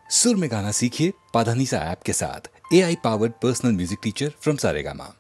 सुर में गाना सीखिए पाधानीसा ऐप के साथ। AI powered personal music teacher from Saregama.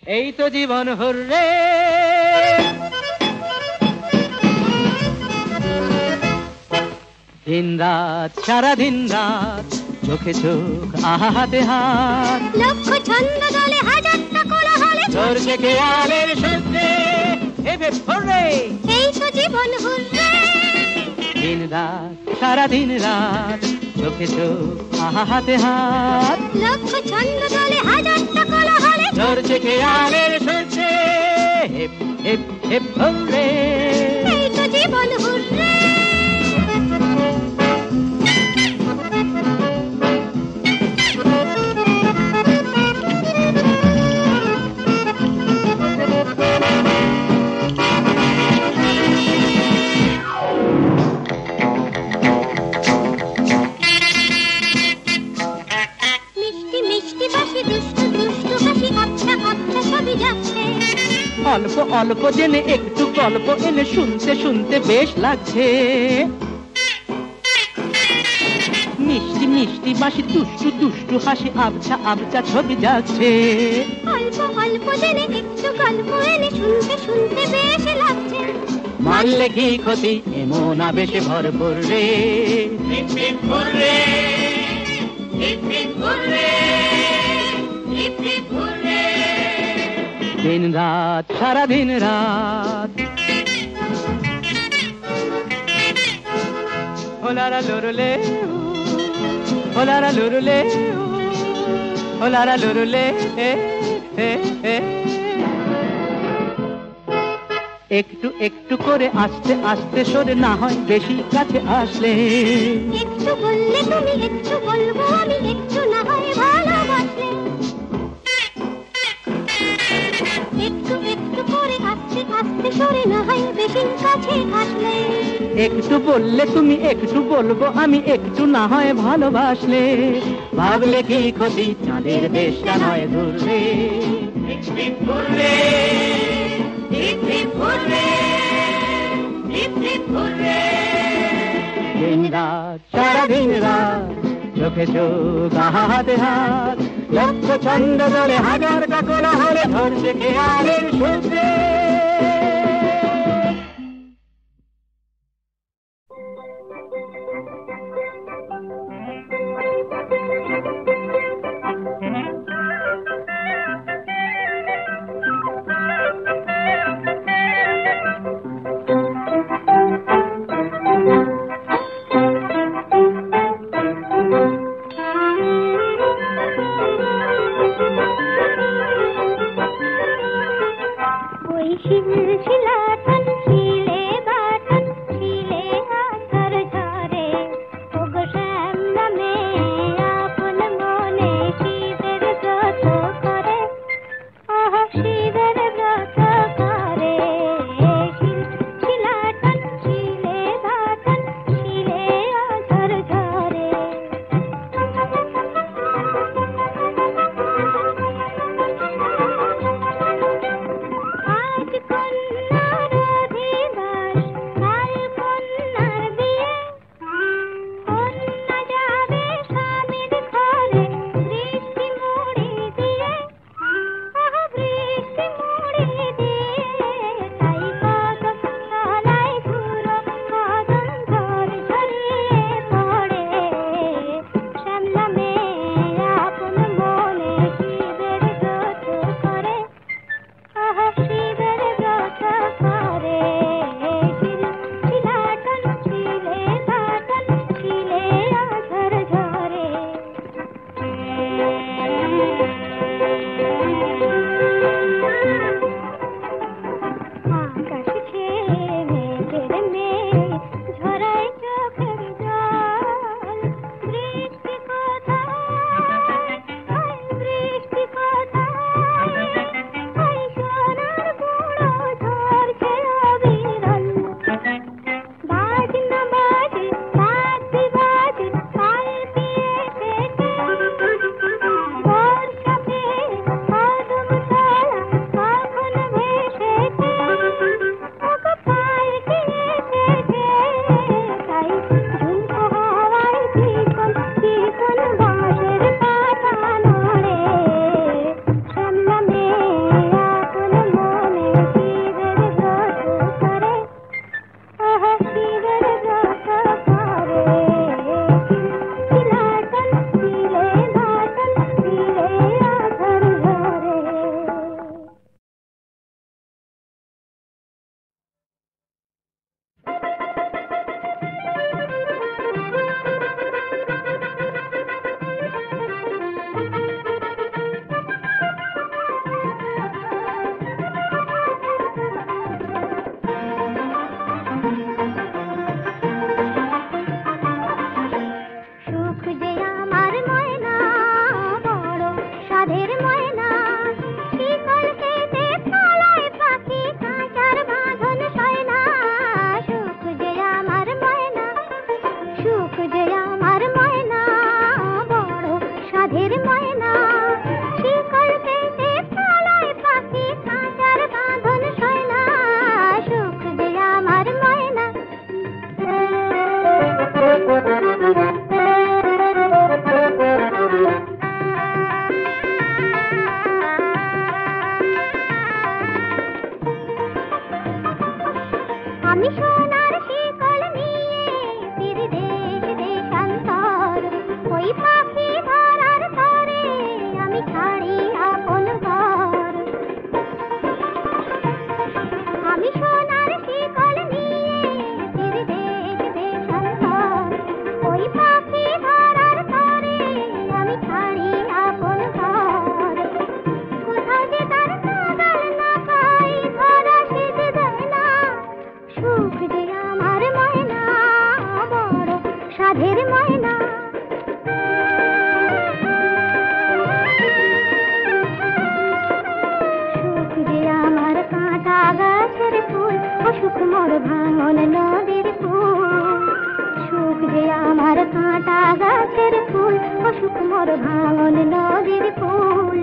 এই তো জীবন হুররে দিন রাত সারা দিন রাত চোখে চোখ আহা হাতে হাত লক্ষ ছন্দ দলে হাজারটা কোলাহলে চলছে খেয়ালের শব্দে এবে হুররে এই তো জীবন হুররে দিন রাত সারা দিন রাত চোখে চোখ আহা হাতে হাত লক্ষ ছন্দ দলে হাজারটা কোলাহলে চলছে খেয়ালের শব্দে হিপ হিপ হিপ হুররে এই তো জীবন হুররে অল্প জেনে একটু গল্প এনে শুনতে শুনতে বেশ লাগছে। মিষ্টি মিষ্টি বাঁশি দুষ্টু দুষ্টু হাসি আবছা আবছা ছবি যাচ্ছে। অল্প অল্প জেনে একটু গল্প এনে শুনতে শুনতে বেশ লাগছে। মারলে কি ক্ষতি এমন আবেশে ভরপুর রে। দিন রাত সারা দিন রাত ওলারা লুরুলে ওলারা লুরুলে ওলারা লুরুলে একটু একটু করে আস্তে আস্তে সরে না হয় বেশি কাছে আসলে। একটু বললে তুমি একটু বলবো আমি একটু না হয় ভালোবাসলে। একটু একটু করে আস্তে আস্তে সরে না হয় বেশি কাছে আসলে। একটু বললে তুমি একটু বলবো আমি একটু না হয় ভালোবাসলে। ভাবলে কি ক্ষতি চাঁদের দেশটা নয় দূরে। দিন রাত সারা দিন রাত চোখে চোখ হাতে হাত লক্ষ ছন্দ ধরে হাজার কাকড়া হলে ধরছে খেয়ালের সূত্রে। শিকল পেতে পালায় পাখি খাঁচার বাঁধন সয় না। সাধের ময়না সুখ যে আমার কাঁটা গাছের ফুল ও সুখ মোর ভাঙন নদীর ফুল সুখ যে আমার কাঁটা গাছের ফুল ও সুখ মোর ভাঙন নদীর ফুল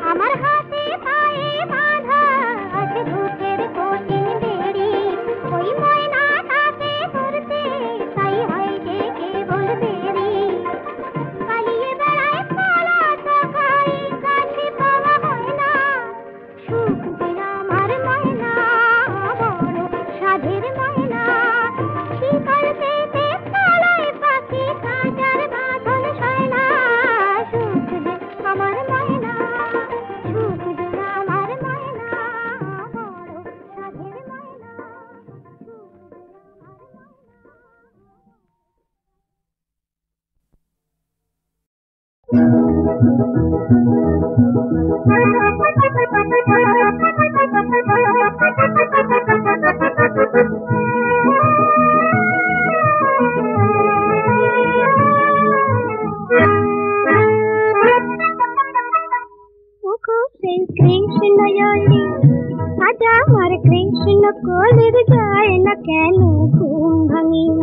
আমার হাতে পায়ে বাঁধা আছে ভূতের কঠিন বেড়ি ওই ময়নাটাকে ধরতে তাই হয় যে কেবল দেরি পালিয়ে বেড়ায় পালা সকাই কাছে পাওয়া হয় না সুখ যে আমার ময়না বড় সাধের ময়না শিকার পেতে পালায় পাখি কাঁচার বাঁধন সয় না সুখ যে আমার ময়না সুখ যে আমার ময়না বড় সাধের ময়না কৃষ্ণ জলি আজা আমার কৃষ্ণ কলির যায় না কেন ঘুম ভাঙিয়ে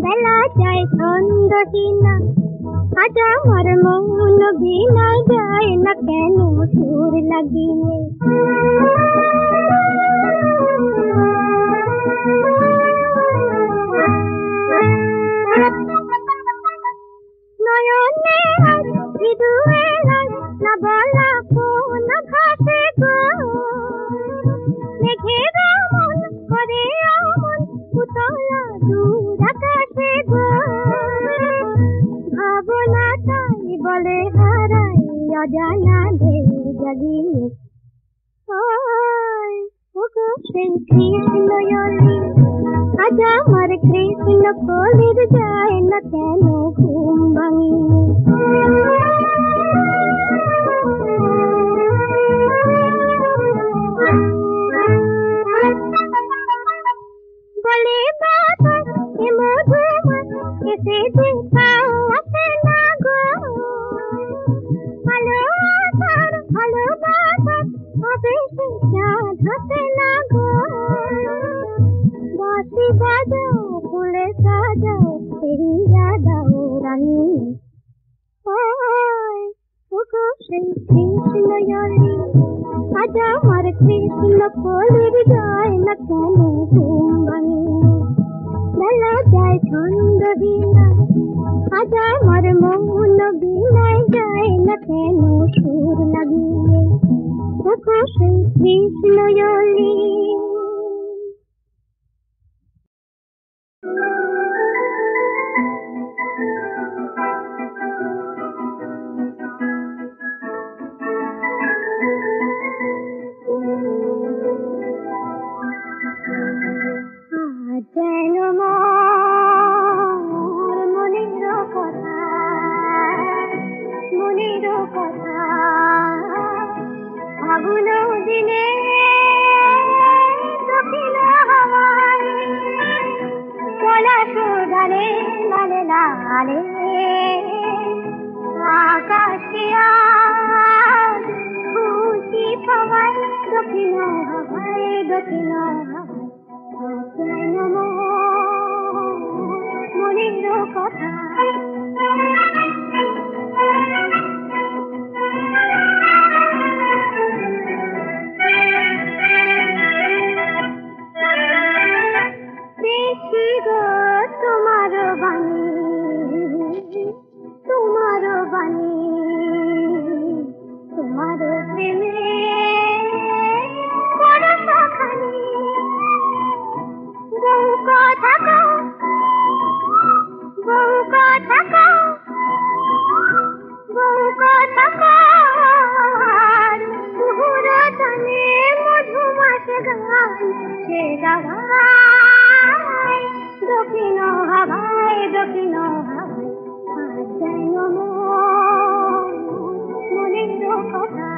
বেলা যায় ছন্দহীনা আজা আমার মন বিনা যায় না কেন সুর লাগিয়ে নয়নে মৃদুয়ে না বলা কোন ঘাসে গো মেঘের মন করে আমন পুতলা দূর আকাশে গো ভাবনাটাই বলে হারাই অজানা ঢেউ জাগিয়ে ওগো সেই কৃষ্ণ জলি আজ আমার কৃষ্ণ কলির যায় না কেন ঘুম ভাঙিয়ে বলে বাবা এ মধুমা এসে দিন পাওয়াতে না গো ভালোবাসা হবে সে চাঁদ হাতে না গো বাঁশি বাজাও ফুলে সাজাও ফিরিয়া দাও রানী ওগো সেই কৃষ্ণ জলি আজ আমার কৃষ্ণ কলির যায় না কেন ঘুম ভাঙিয়ে বেলা যায় ছন্দহীনা আজ আমার মন বিনায় যায় না কেন সুর লাগিয়ে ওগো সেই কৃষ্ণ জলি যেন মোর মনের কথা ফাগুন দিনে দক্ষিণ হাওয়ায় পলাশ ডালে লালে লালে আকাশে আজ খুশি পাওয়ায় দক্ষিণ হাওয়ায় দক্ষিণ হাওয়ায় যেন মনের কথা দেখি গো তোমার বাণী তোমার প্রেমে বড় সখানি বহু কথা মধুমাস গান সে গাওয়ায় দক্ষিণ হাওয়ায় যেন মনের কথা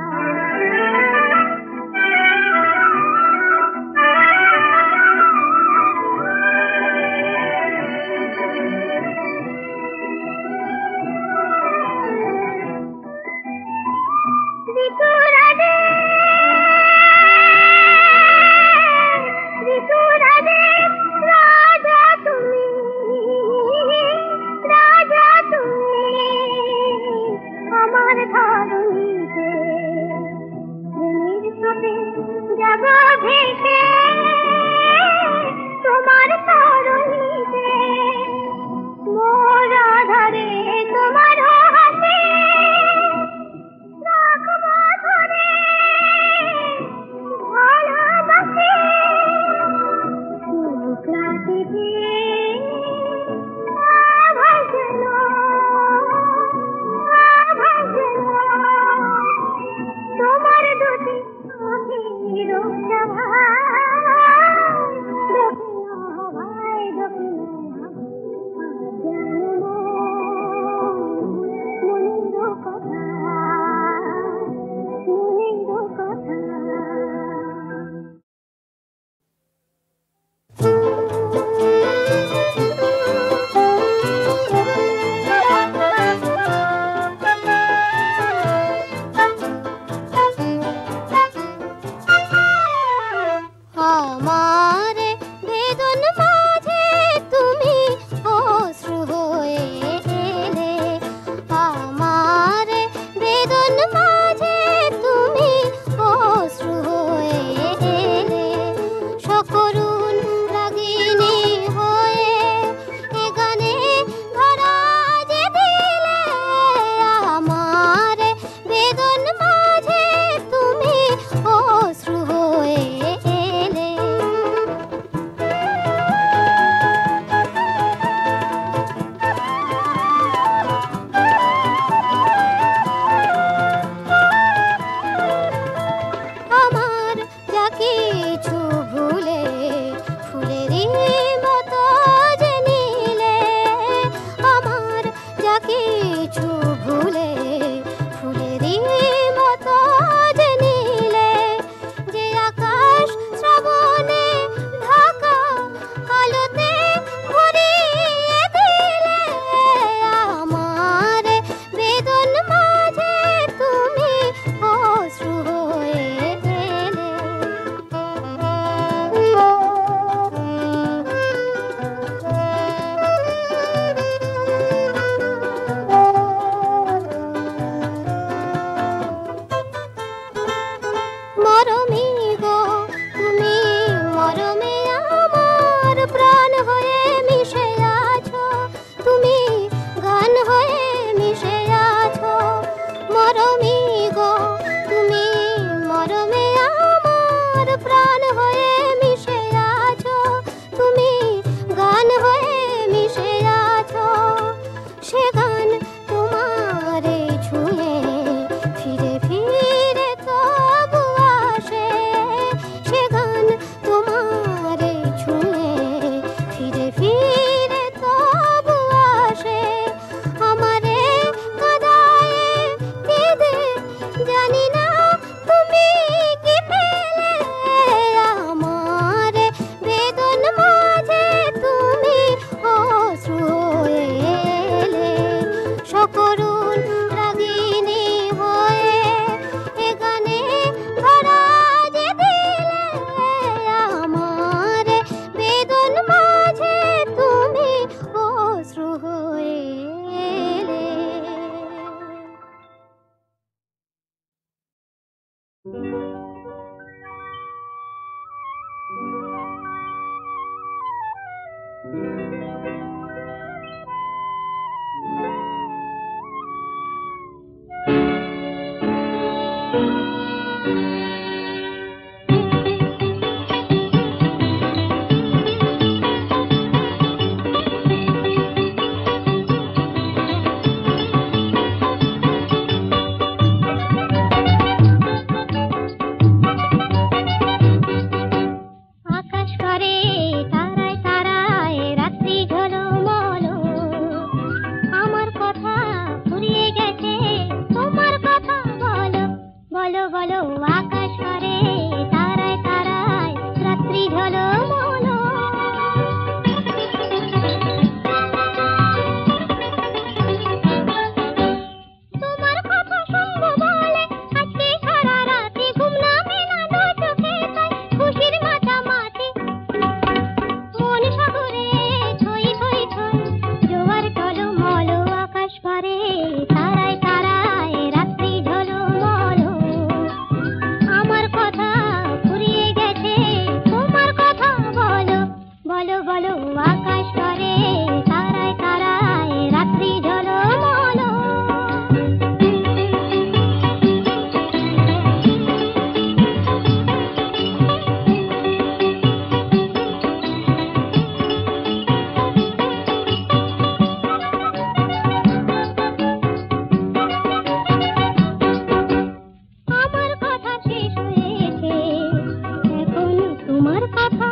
তোমার কথা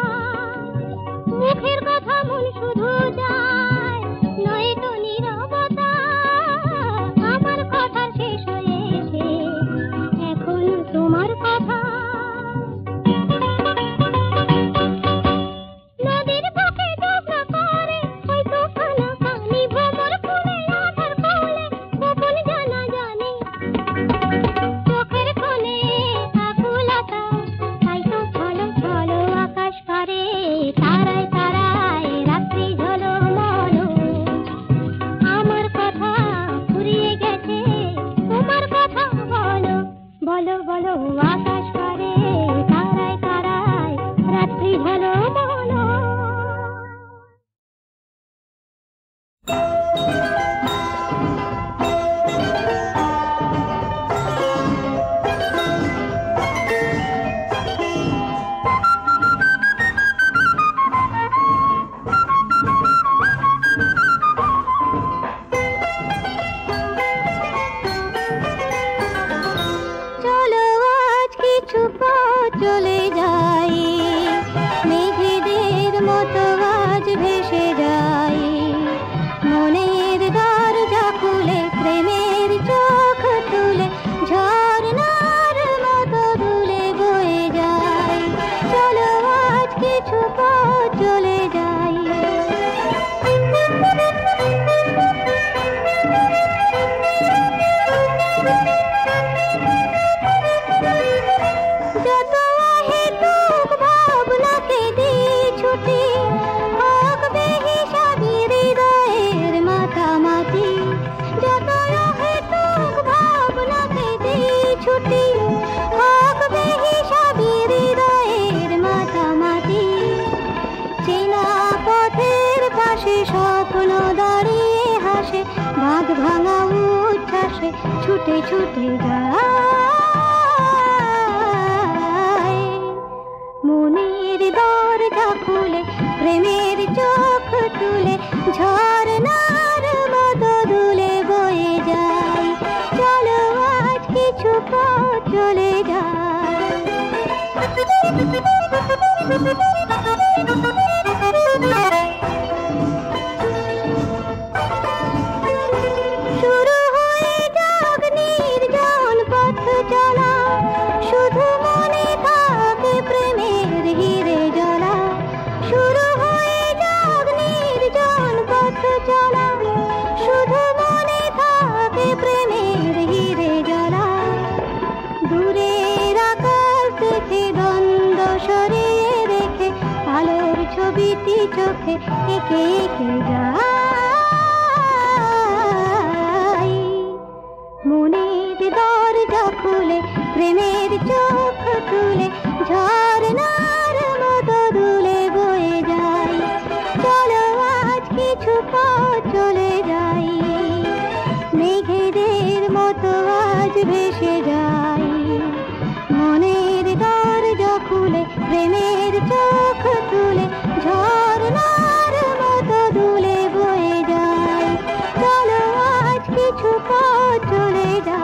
মুখের কথা মন শুধু যায় নয় তো নীরবতা আমার কথা শেষ হয়েছে এখন তোমার কথা নদীর বুকে ডোবা করে ওই তুফান কানি ভ্রমর ফুলে আধার কোলে গোপন জানা জানে চোখের কোণে আকুলতা তাই তো চলো চলো আকাশ পারে তারায় তারায় রাত্রি ঝলো মনো আমার কথা ফুরিয়ে গেছে তোমার কথা বলো বলো বলো আকাশ পারে তারায় তারায় রাত্রি ঝলো মনো চলো আজ কিছু পথ চলে যাই মেঘেদের মতো আজ ভেসে যাই মনের দরজা খুলে প্রেমের চোখ তুলে ঝর্ণার মতো দুলে বয়ে যাই চলো আজ কিছু পথ চলে যাই যত হেতুক ভাবনাকে দিই ছুটি হোক বেহিসাবি হৃদয়ের মাতামাতি যত হেতুক ভাবনাকে দিই ছুটি হোক বেহিসাবি হৃদয়ের মাতামাতি চেনা পথের পাশে স্বপ্ন দাঁড়িয়ে হাসে বাঁধ ভাঙা উচ্ছ্বাসে ছুটে ছুটে যায় মনের দরজা খুলে প্রেমের চোখ তুলে ঝর্ণার মতো দুলে বয়ে যায় চলো আজ কিছু পথ চলে যায় শুরু হয়ে যাক নির্জন পথ চলা শুধু মনে থাকে প্রেমের হিরে জ্বলা শুরু হয়ে যাক নির্জন পথ চলা শুধু মনে থাকে প্রেমের হিরে জ্বলা দূরের আকাশ দেখে দ্বন্দ্ব সরিয়ে রেখে আলোর ছবিটি চোখে এঁকে এঁকে যাই মনের দরজা খুলে প্রেমের চোখ তুলে ঝর্ণার মতো দুলে বয়ে যাই চলো আজ কিছু পথ চলে যাই মেঘেদের মতো আজ ভেসে যাই মনের দরজা খুলে প্রেমের চোখ তুলে ঝর্ণার মতো দুলে বয়ে যায় চলো আজ কিছু পথ চলে যায়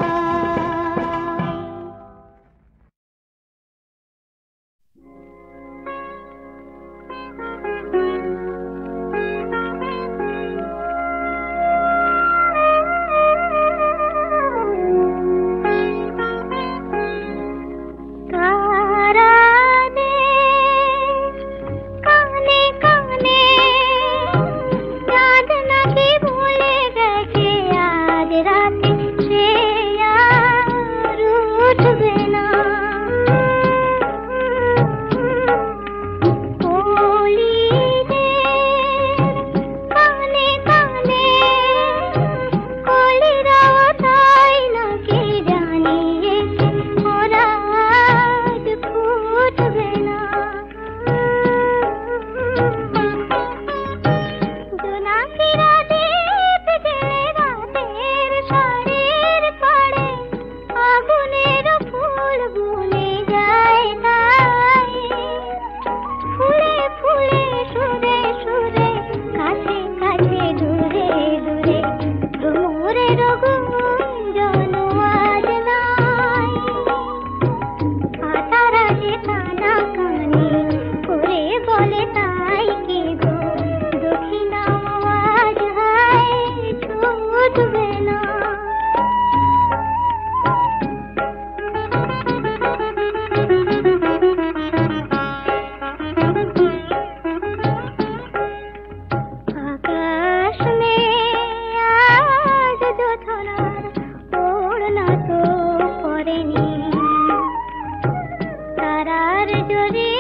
জোরে